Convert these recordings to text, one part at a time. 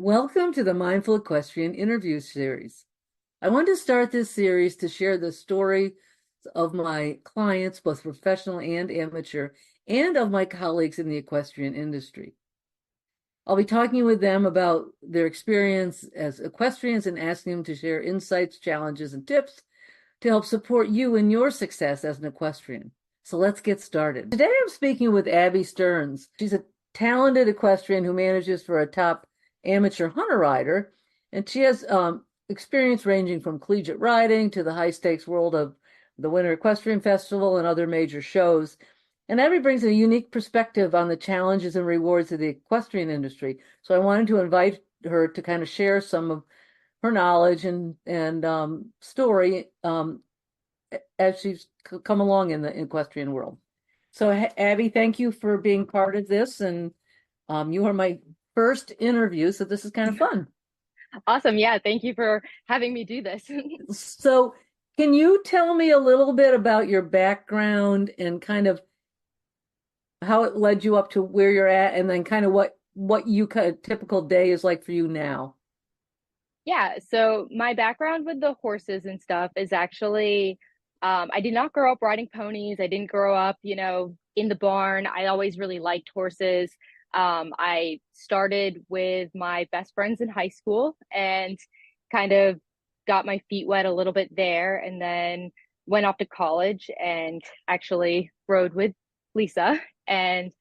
Welcome to the Mindful Equestrian Interview Series. I want to start this series to share the story of my clients, both professional and amateur, and of my colleagues in the equestrian industry. I'll be talking with them about their experience as equestrians and asking them to share insights, challenges, and tips to help support you in your success as an equestrian. So let's get started. Today I'm speaking with Abby Stearns. She's a talented equestrian who manages for a top amateur hunter rider, and she has experience ranging from collegiate riding to the high stakes world of the Winter Equestrian Festival and other major shows. And Abby brings a unique perspective on the challenges and rewards of the equestrian industry. So I wanted to invite her to kind of share some of her knowledge and story as she's come along in the equestrian world. So Abby, thank you for being part of this, and you are my first interview, so this is kind of fun. Awesome. Yeah. Thank you for having me do this. So can you tell me a little bit about your background and kind of how it led you up to where you're at, and then kind of what you kind of typical day is like for you now? Yeah. So my background with the horses and stuff is actually, I did not grow up riding ponies. I didn't grow up, in the barn. I always really liked horses. I started with my best friends in high school and kind of got my feet wet a little bit there, and then went off to college and actually rode with Lisa and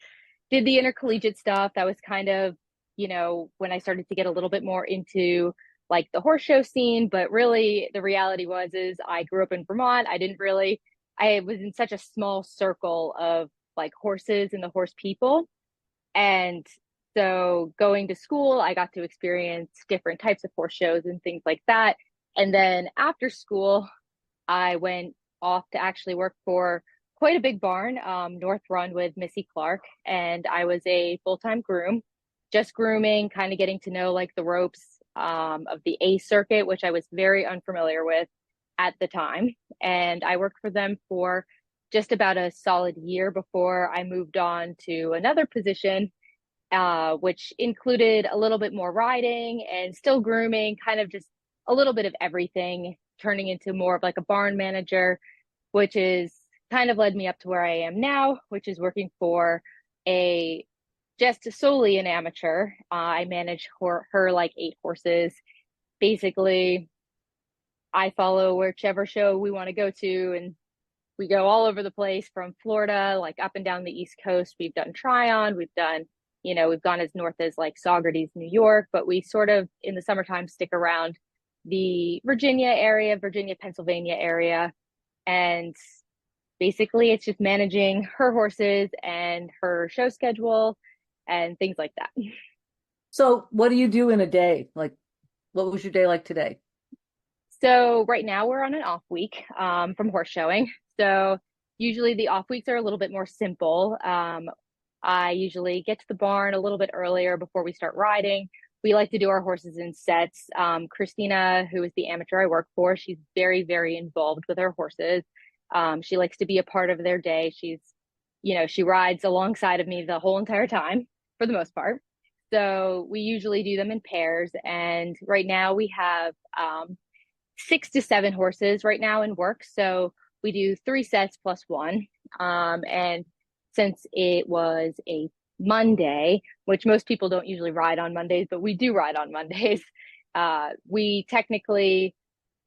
did the intercollegiate stuff. That was kind of, when I started to get a little bit more into like the horse show scene. But really the reality is I grew up in Vermont. I was in such a small circle of like horses and the horse people. And so going to school, I got to experience different types of horse shows and things like that. And then after school, I went off to actually work for quite a big barn, North Run with Missy Clark. And I was a full-time groom, just grooming, kind of getting to know like the ropes of the A circuit, which I was very unfamiliar with at the time. And I worked for them for just about a solid year before I moved on to another position, which included a little bit more riding and still grooming, kind of just a little bit of everything, turning into more of like a barn manager, which is kind of led me up to where I am now, which is working for a just solely an amateur. I manage her like 8 horses. Basically, I follow whichever show we want to go to, and we go all over the place from Florida, like up and down the East Coast. We've done Tryon, we've gone as north as like Saugerties, New York, but we sort of in the summertime stick around the Virginia, Pennsylvania area. And basically it's just managing her horses and her show schedule and things like that. So what do you do in a day? Like, what was your day like today? So right now we're on an off week from horse showing. So usually the off weeks are a little bit more simple. I usually get to the barn a little bit earlier before we start riding. We like to do our horses in sets. Christina, who is the amateur I work for, she's very, very involved with her horses. She likes to be a part of their day. She rides alongside of me the whole entire time for the most part. So we usually do them in pairs. And right now we have 6 to 7 horses right now in work. So we do 3 sets plus one. And since it was a Monday, which most people don't usually ride on Mondays, but we do ride on Mondays, we technically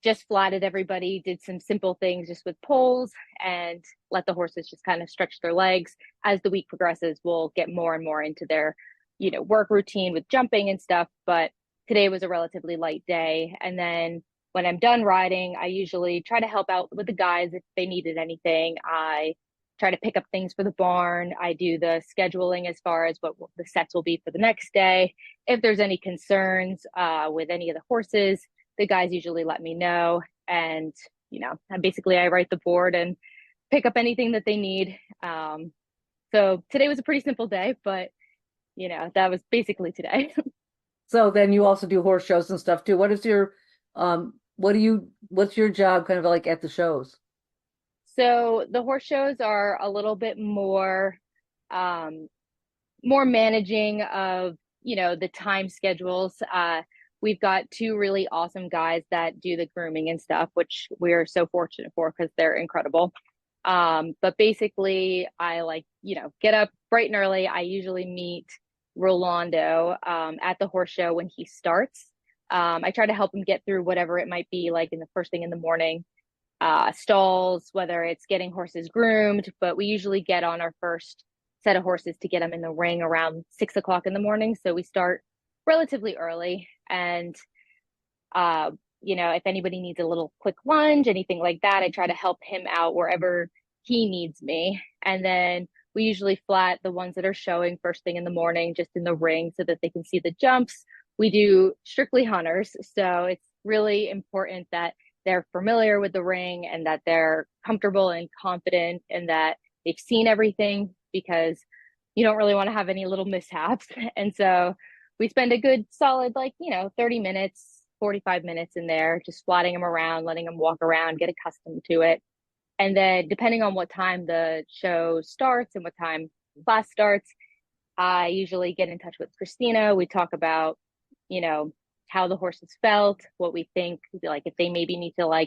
just flatted everybody, did some simple things just with poles, and let the horses just kind of stretch their legs. As the week progresses, we'll get more and more into their, work routine with jumping and stuff. But today was a relatively light day. And then when I'm done riding, I usually try to help out with the guys if they needed anything. I try to pick up things for the barn. I do the scheduling as far as what the sets will be for the next day. If there's any concerns with any of the horses, the guys usually let me know. And, I write the board and pick up anything that they need. So today was a pretty simple day, but, that was basically today. So then you also do horse shows and stuff too. What's your job kind of like at the shows? So the horse shows are a little bit more, more managing of the time schedules, we've got two really awesome guys that do the grooming and stuff, which we're so fortunate for because they're incredible. But basically, I like, get up bright and early. I usually meet Rolando at the horse show when he starts. I try to help him get through whatever it might be like in the first thing in the morning, stalls, whether it's getting horses groomed, but we usually get on our first set of horses to get them in the ring around 6 o'clock in the morning. So we start relatively early. And, if anybody needs a little quick lunge, anything like that, I try to help him out wherever he needs me. And then we usually flat the ones that are showing first thing in the morning, just in the ring so that they can see the jumps. We do strictly hunters. So it's really important that they're familiar with the ring and that they're comfortable and confident and that they've seen everything, because you don't really want to have any little mishaps. And so we spend a good solid, 30 minutes, 45 minutes in there, just flatting them around, letting them walk around, get accustomed to it. And then depending on what time the show starts and what time class starts, I usually get in touch with Christina. We talk about, how the horses felt, what we think, like if they maybe need to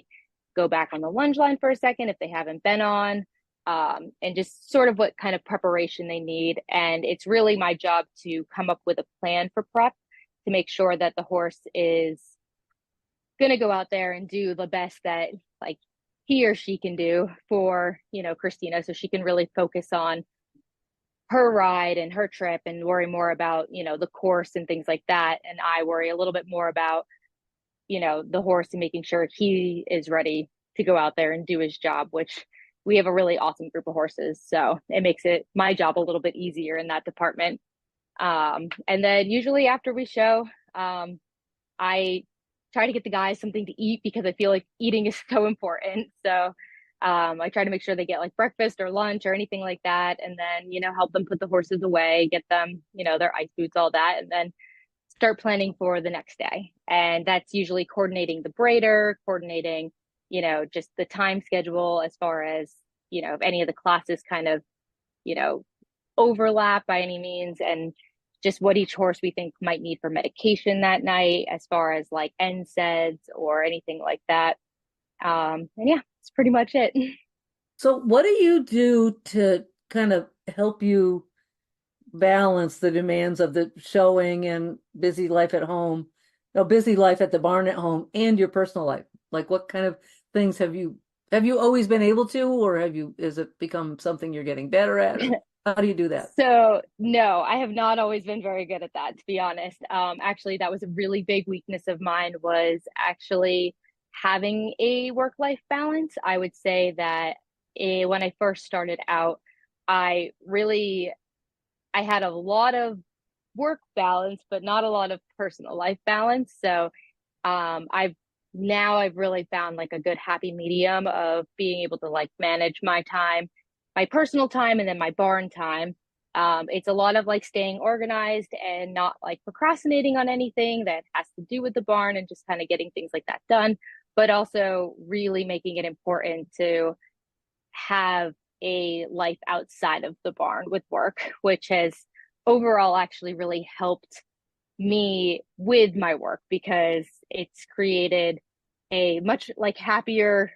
go back on the lunge line for a second, if they haven't been on, and just sort of what kind of preparation they need. And it's really my job to come up with a plan for prep to make sure that the horse is going to go out there and do the best that he or she can do for, Christina, so she can really focus on her ride and her trip and worry more about, the course and things like that. And I worry a little bit more about, the horse and making sure he is ready to go out there and do his job, which we have a really awesome group of horses. So it makes it my job a little bit easier in that department. And then usually after we show, I try to get the guys something to eat because I feel like eating is so important. So I try to make sure they get breakfast or lunch or anything like that. And then, help them put the horses away, get them, their ice boots, all that. And then start planning for the next day. And that's usually coordinating the braider, coordinating, just the time schedule as far as, if any of the classes kind of, overlap by any means, and just what each horse we think might need for medication that night, as far as NSAIDs or anything like that. And yeah, that's pretty much it. So what do you do to kind of help you balance the demands of the showing and busy life at home, busy life at the barn at home, and your personal life? What kind of things have you always been able to, or has it become something you're getting better at, or how do you do that? So no, I have not always been very good at that, to be honest. Actually, that was a really big weakness of mine, was actually having a work-life balance. I would say that when I first started out, I had a lot of work balance, but not a lot of personal life balance. So I've really found a good happy medium of being able to manage my time, my personal time, and then my barn time. It's a lot of staying organized and not procrastinating on anything that has to do with the barn, and just kind of getting things like that done, but also really making it important to have a life outside of the barn with work, which has overall actually really helped me with my work, because it's created a much happier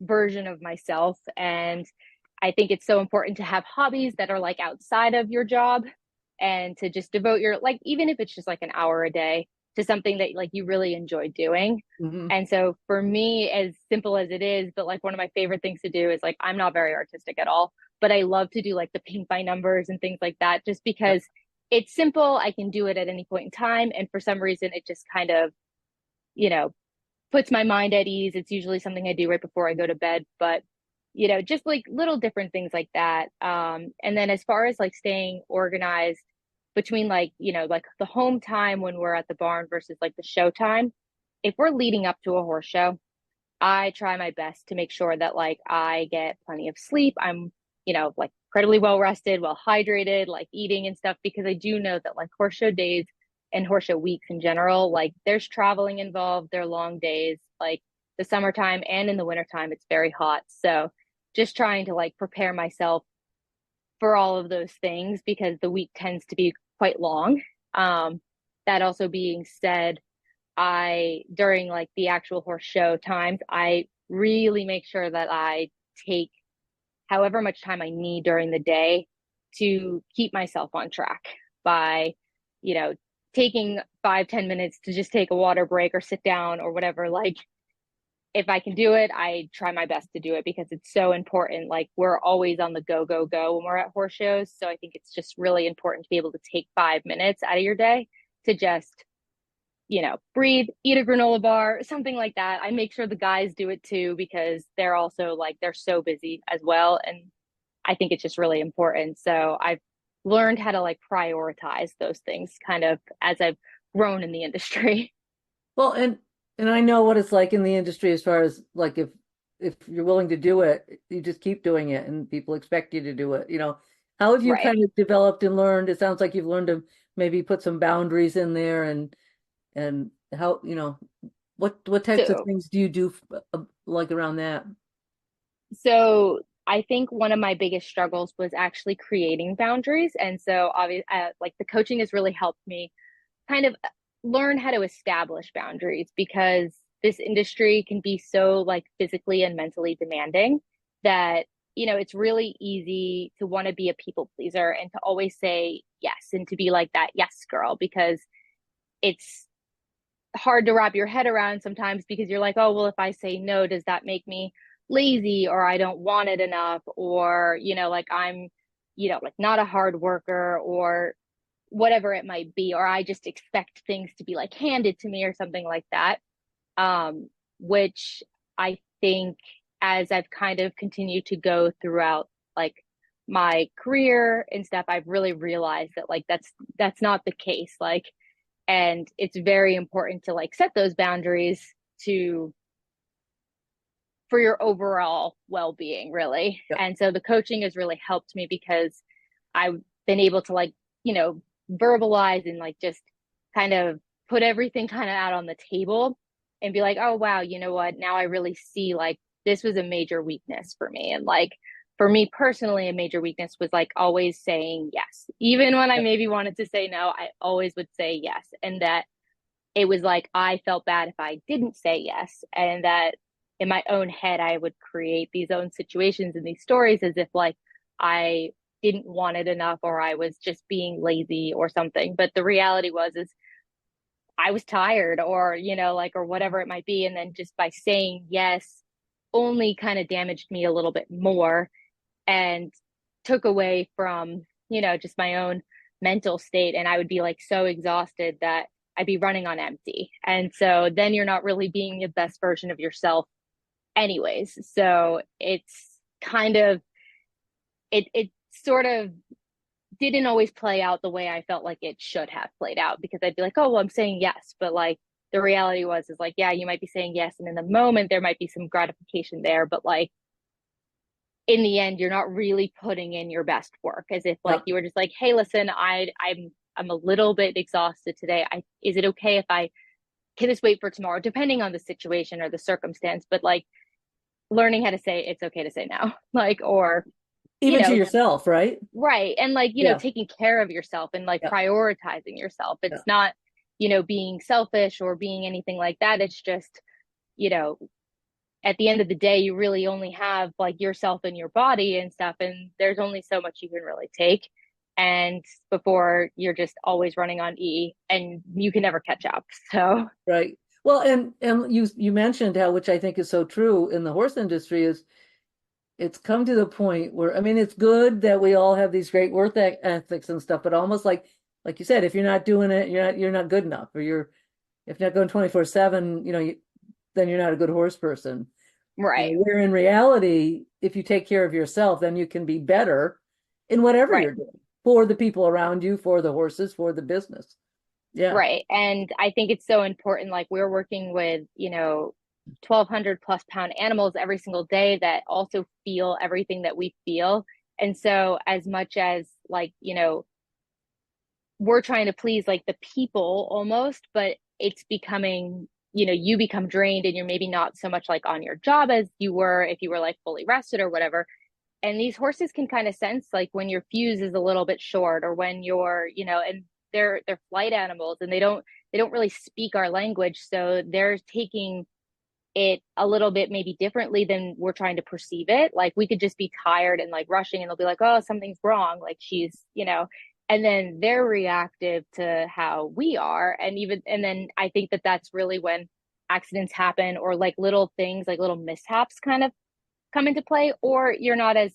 version of myself. And I think it's so important to have hobbies that are outside of your job, and to just devote your even if it's just an hour a day to something that you really enjoy doing. Mm-hmm. And so for me, as simple as it is, but one of my favorite things to do is I'm not very artistic at all, but I love to do the paint by numbers and things like that, just because it's simple. I can do it at any point in time. And for some reason, it just kind of, puts my mind at ease. It's usually something I do right before I go to bed, but just little different things like that. And then as far as staying organized between the home time when we're at the barn versus the show time, if we're leading up to a horse show, I try my best to make sure that I get plenty of sleep. I'm, incredibly well rested, well hydrated, eating and stuff, because I do know that horse show days and horse show weeks in general, there's traveling involved, they're long days, the summertime and in the wintertime, it's very hot. So just trying to prepare myself for all of those things, because the week tends to be quite long. That also being said, during like the actual horse show times, I really make sure that I take however much time I need during the day to keep myself on track by, you know, taking 5, 10 minutes to just take a water break or sit down or whatever. Like, if I can do it, I try my best to do it because it's so important. Like, we're always on the go, go, go when we're at horse shows. So I think it's just really important to be able to take 5 minutes out of your day to just, breathe, eat a granola bar, something like that. I make sure the guys do it too because they're also like, they're so busy as well. And I think it's just really important. So I've learned how to like prioritize those things kind of as I've grown in the industry. Well, and I know what it's like in the industry as far as like if you're willing to do it, you just keep doing it and people expect you to do it. How have you Right. kind of developed and learned? It sounds like you've learned to maybe put some boundaries in there and how, what types of So things do you do like around that? So I think one of my biggest struggles was actually creating boundaries. And so obviously, like the coaching has really helped me kind of learn how to establish boundaries because this industry can be so like physically and mentally demanding that, it's really easy to want to be a people pleaser and to always say yes and to be like that yes girl because it's hard to wrap your head around sometimes because you're like, oh, well, if I say no, does that make me lazy or I don't want it enough or, like I'm, like not a hard worker or whatever it might be, or I just expect things to be like handed to me or something like that. Which I think as I've kind of continued to go throughout like my career and stuff, I've really realized that like that's not the case. Like and it's very important to like set those boundaries to for your overall well-being really. Yep. And so the coaching has really helped me because I've been able to like verbalize and like just kind of put everything kind of out on the table and be like, oh wow, you know what, now I really see like this was a major weakness for me. And like for me personally, a major weakness was like always saying yes. Even when I Yep. maybe wanted to say no, I always would say yes. And that it was like I felt bad if I didn't say yes. And that in my own head, I would create these own situations and these stories as if like I didn't want it enough or I was just being lazy or something. But the reality is I was tired or, like, or whatever it might be. And then just by saying yes, only kind of damaged me a little bit more and took away from, just my own mental state. And I would be like so exhausted that I'd be running on empty. And so then you're not really being the best version of yourself, anyways. So it's kind of, it sort of didn't always play out the way I felt like it should have played out because I'd be like, oh, well, I'm saying yes. But like the reality is like, yeah, you might be saying yes. And in the moment, there might be some gratification there. But like in the end, you're not really putting in your best work as if like Yep. you were just like, hey, listen, I'm a little bit exhausted today. Is it okay if I can this wait for tomorrow, depending on the situation or the circumstance, but like learning how to say it's okay to say no, like, or, you Even to know, yourself, right? right. And like, Yeah. taking care of yourself and like Yeah. prioritizing yourself. Yeah. It's not, being selfish or being anything like that. It's just, you know, at the end of the day, you really only have like yourself and your body and stuff. And there's only so much you can really take. And before you're just always running on E and you can never catch up. So, Right. Well, and you mentioned how, which I think is so true in the horse industry, is it's come to the point where, I mean, it's good that we all have these great work ethics and stuff, but almost like you said, if you're not doing it, you're not good enough, or if you're not going 24/7, then you're not a good horse person. right, Where in reality, if you take care of yourself, then you can be better in whatever right. you're doing for the people around you, for the horses, for the business. Yeah. Right. And I think it's so important. Like we're working with, 1,200 plus pound animals every single day that also feel everything that we feel. And so, as much as like, we're trying to please like the people almost, but it's becoming, you become drained and you're maybe not so much like on your job as you were if you were like fully rested or whatever. And these horses can kind of sense like when your fuse is a little bit short or when you're, and they're flight animals, and they don't really speak our language, so they're taking it a little bit maybe differently than we're trying to perceive it. Like we could just be tired and like rushing, and they'll be like, oh, something's wrong, like she's. And then they're reactive to how we are. And then I think that that's really when accidents happen, or like little things, like little mishaps kind of come into play, or you're not as,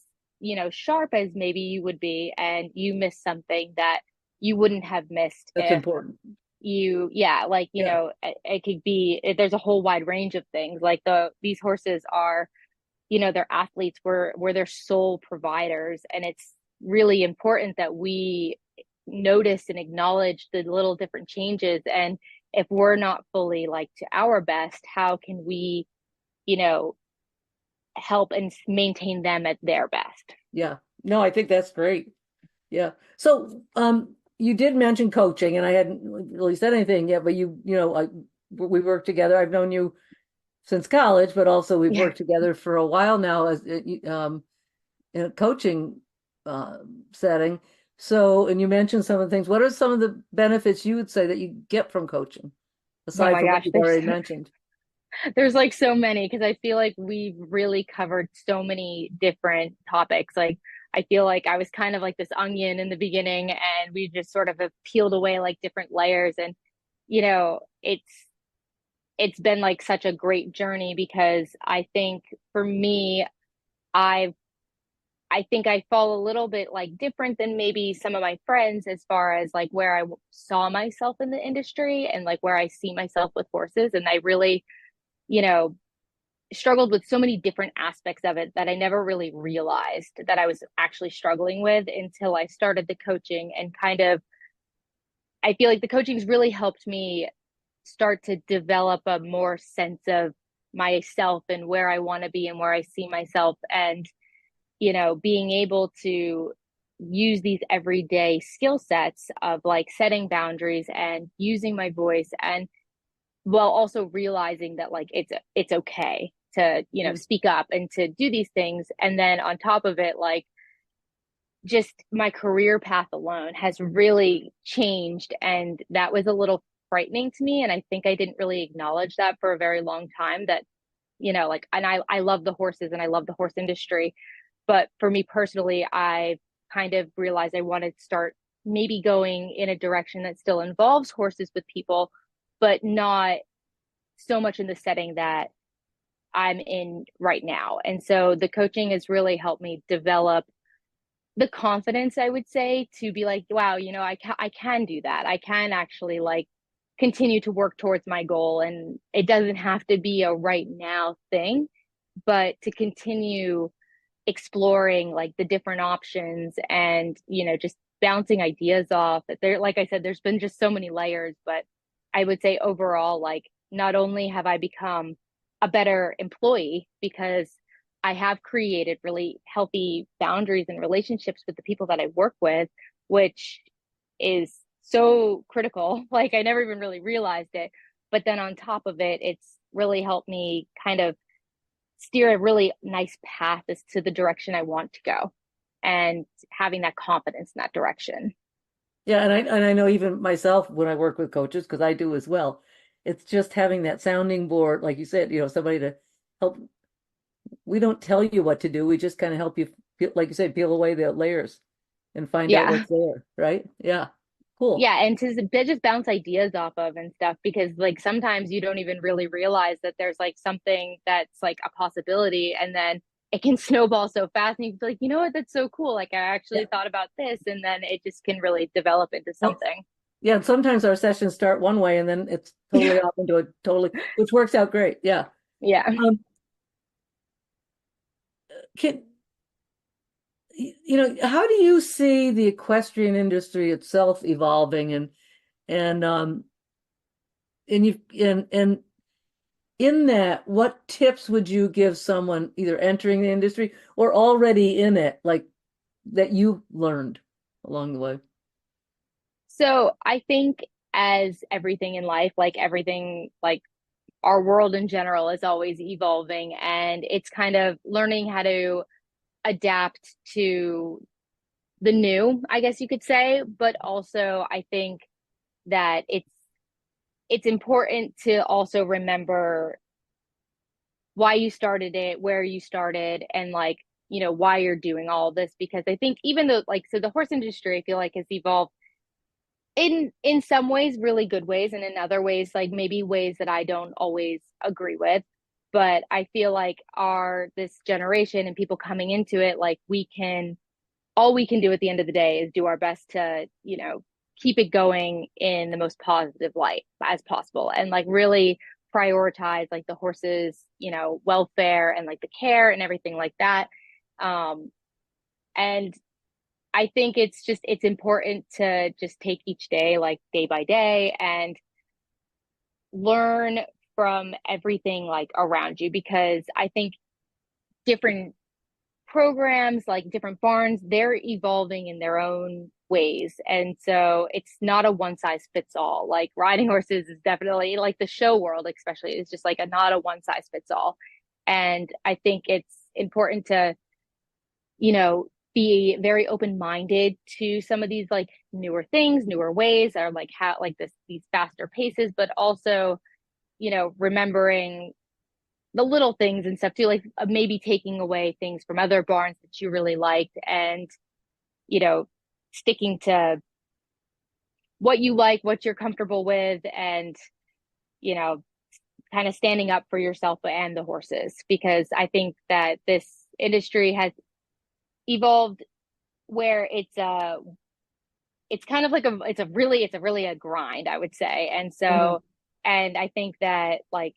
sharp as maybe you would be, and you miss something that you wouldn't have missed That's if important. yeah, like, Yeah. it could be, there's a whole wide range of things. Like these horses are, they're athletes, we're their sole providers, and it's really important that we notice and acknowledge the little different changes. And if we're not fully like to our best, how can we, you know, help and maintain them at their best? Yeah. No, I think that's great. Yeah. So, you did mention coaching, and I hadn't really said anything yet, but we worked together. I've known you since college, but also we've Yeah. worked together for a while now as in a coaching uh, setting. So, and you mentioned some of the things. What are some of the benefits you would say that you get from coaching, Oh aside my from what gosh, you've already mentioned? there's like so many, because I feel like we've really covered so many different topics. Like I feel like I was kind of like this onion in the beginning, and we just sort of have peeled away like different layers. And it's been like such a great journey, because I think for me, I've I think I fall a little bit like different than maybe some of my friends, as far as like where I saw myself in the industry, and like where I see myself with horses. And I really, you know, struggled with so many different aspects of it that I never really realized that I was actually struggling with until I started the coaching. And kind of, I feel like the coaching's really helped me start to develop a more sense of myself and where I want to be and where I see myself. And being able to use these everyday skill sets of like setting boundaries and using my voice, and while also realizing that like it's okay to, Mm. speak up and to do these things. And then on top of it, like just my career path alone has really changed, and that was a little frightening to me. And I think I didn't really acknowledge that for a very long time, that like, and I love the horses and I love the horse industry, but for me personally, I kind of realized I wanted to start maybe going in a direction that still involves horses with people, but not so much in the setting that I'm in right now. And so the coaching has really helped me develop the confidence, I would say, to be like, wow, I can do that. I can actually like continue to work towards my goal, and it doesn't have to be a right now thing, but to continue exploring like the different options, and just bouncing ideas off. There, like I said, there's been just so many layers, but I would say overall, like, not only have I become a better employee, because I have created really healthy boundaries and relationships with the people that I work with, which is so critical. Like I never even really realized it, but then on top of it, it's really helped me kind of steer a really nice path as to the direction I want to go, and having that confidence in that direction. Yeah, and I know even myself when I work with coaches, because I do as well. It's just having that sounding board, like you said, somebody to help. We don't tell you what to do. We just kind of help you, like you said, peel away the layers and find out Yeah. what's there, right? Yeah. Cool. Yeah. And to just bounce ideas off of and stuff, because like sometimes you don't even really realize that there's like something that's like a possibility. And then it can snowball so fast. And you can be like, you know what? That's so cool. Like I Yeah. actually thought about this. And then it just can really develop into Yep. something. Yeah. And sometimes our sessions start one way and then it's totally off into a totally, which works out great. Yeah. Yeah. Um, can, how do you see the equestrian industry itself evolving and and you and in that, what tips would you give someone either entering the industry or already in it, like that you learned along the way? So I think, as everything in life, like everything, like our world in general is always evolving, and it's kind of learning how to adapt to the new, I guess you could say, but also I think that it's important to also remember why you started it, where you started, and like, why you're doing all of this. Because I think even though like, so the horse industry, I feel like has evolved in some ways, really good ways, and in other ways, like maybe ways that I don't always agree with. But I feel like our this generation and people coming into it, like all we can do at the end of the day is do our best to, keep it going in the most positive light as possible and like really prioritize like the horses, welfare and like the care and everything like that. Um, and I think it's important to just take each day like day by day and learn from everything like around you, because I think different programs, like different barns, they're evolving in their own ways. And so it's not a one size fits all. Like riding horses is definitely like the show world, especially, is just like a not a one size fits all. And I think it's important to, be very open minded to some of these like newer things, newer ways, or like how like these faster paces, but also, remembering the little things and stuff too, like maybe taking away things from other barns that you really liked and, you know, sticking to what you like, what you're comfortable with, and, you know, kind of standing up for yourself and the horses. Because I think that this industry has evolved where it's kind of like it's a really a grind, I would say. And Mhm. so, and I think that like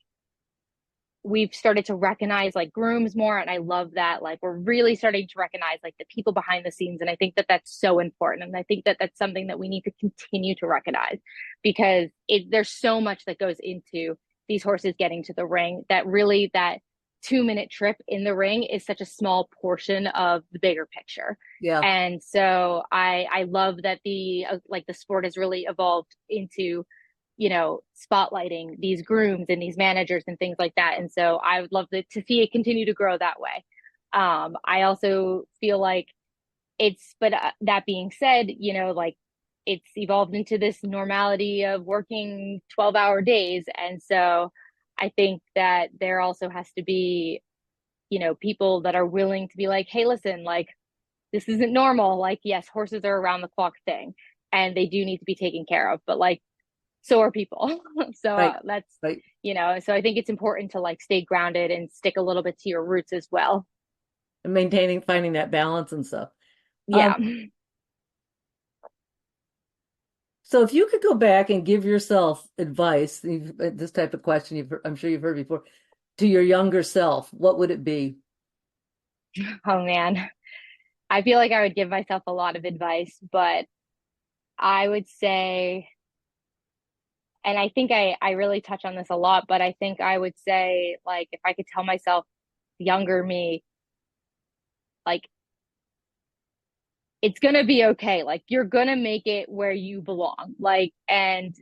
we've started to recognize like grooms more, and I love that like we're really starting to recognize like the people behind the scenes, and I think that that's so important, and I think that that's something that we need to continue to recognize, because there's so much that goes into these horses getting to the ring, that really that 2 minute trip in the ring is such a small portion of the bigger picture. Yeah. And so I love that the like the sport has really evolved into, spotlighting these grooms and these managers and things like that. And so I would love to see it continue to grow that way. I also feel like but that being said, like it's evolved into this normality of working 12-hour days. And so I think that there also has to be, people that are willing to be like, hey, listen, like this isn't normal. Like, yes, horses are around the clock thing and they do need to be taken care of, but like so are people. So Right. that's, Right. so I think it's important to like stay grounded and stick a little bit to your roots as well. And maintaining, finding that balance and stuff. Um, Yeah. so if you could go back and give yourself advice, this type of question I'm sure you've heard before, to your younger self, what would it be? Oh man. I feel like I would give myself a lot of advice, but I would say, and I think I really touch on this a lot, but I think I would say, like, if I could tell myself younger me, like, it's gonna be okay. Like, you're gonna make it where you belong. Like, and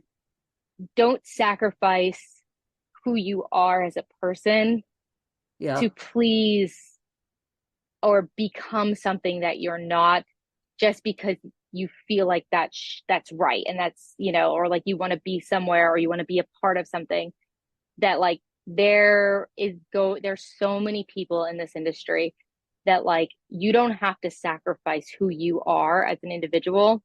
don't sacrifice who you are as a person Yeah. to please or become something that you're not, just because you feel like that's right, and that's, or like you want to be somewhere or you want to be a part of something. That like there's so many people in this industry that like you don't have to sacrifice who you are as an individual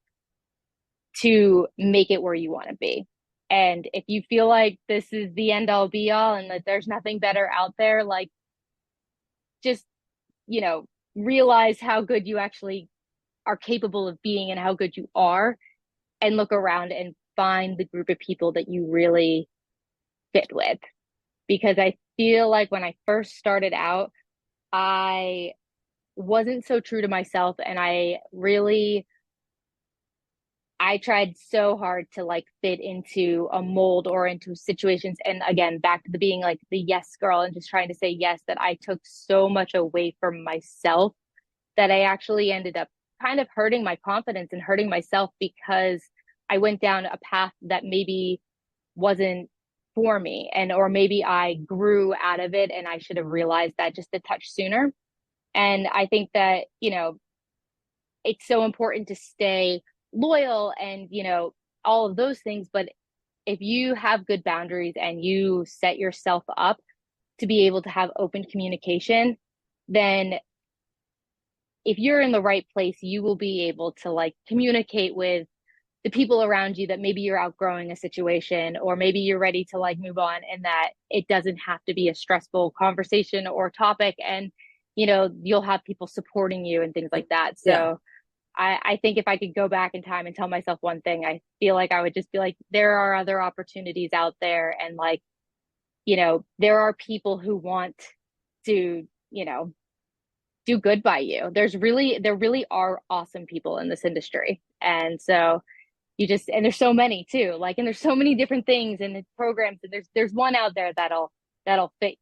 to make it where you want to be. And if you feel like this is the end all be all and that there's nothing better out there, like just, you know, realize how good you actually are capable of being and how good you are, and look around and find the group of people that you really fit with. Because I feel like when I first started out, I wasn't so true to myself, and I tried so hard to like fit into a mold or into situations. And again, back to the being like the yes girl and just trying to say yes, that I took so much away from myself that I actually ended up kind of hurting my confidence and hurting myself, because I went down a path that maybe wasn't for me, and or maybe I grew out of it and I should have realized that just a touch sooner. And I think that, it's so important to stay loyal and, all of those things. But if you have good boundaries and you set yourself up to be able to have open communication, then if you're in the right place, you will be able to like communicate with the people around you that maybe you're outgrowing a situation or maybe you're ready to like move on, and that it doesn't have to be a stressful conversation or topic. And, you'll have people supporting you and things like that. Yeah. So I think if I could go back in time and tell myself one thing, I feel like I would just be like, there are other opportunities out there. And like, there are people who want to, do good by you. There really are awesome people in this industry. And so and there's so many too, like, and there's so many different things and programs. And there's one out there that'll fit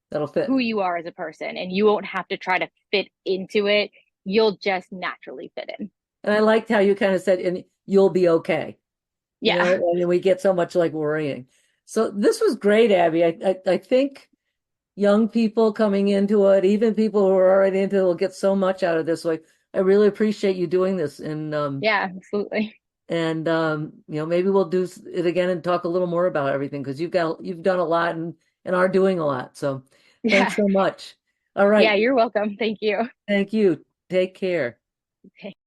That'll who fit. you are as a person, and you won't have to try to fit into it. You'll just naturally fit in. And I liked how you kind of said, and you'll be okay. Yeah. And we get so much like worrying. So this was great, Abby. I think young people coming into it, even people who are already into it, will get so much out of this. Like, I really appreciate you doing this. Yeah, absolutely. Maybe we'll do it again and talk a little more about everything because you've done a lot and are doing a lot. So thanks Yeah. so much. All Yeah, right. you're welcome. Thank you. Thank you. Take care. Okay.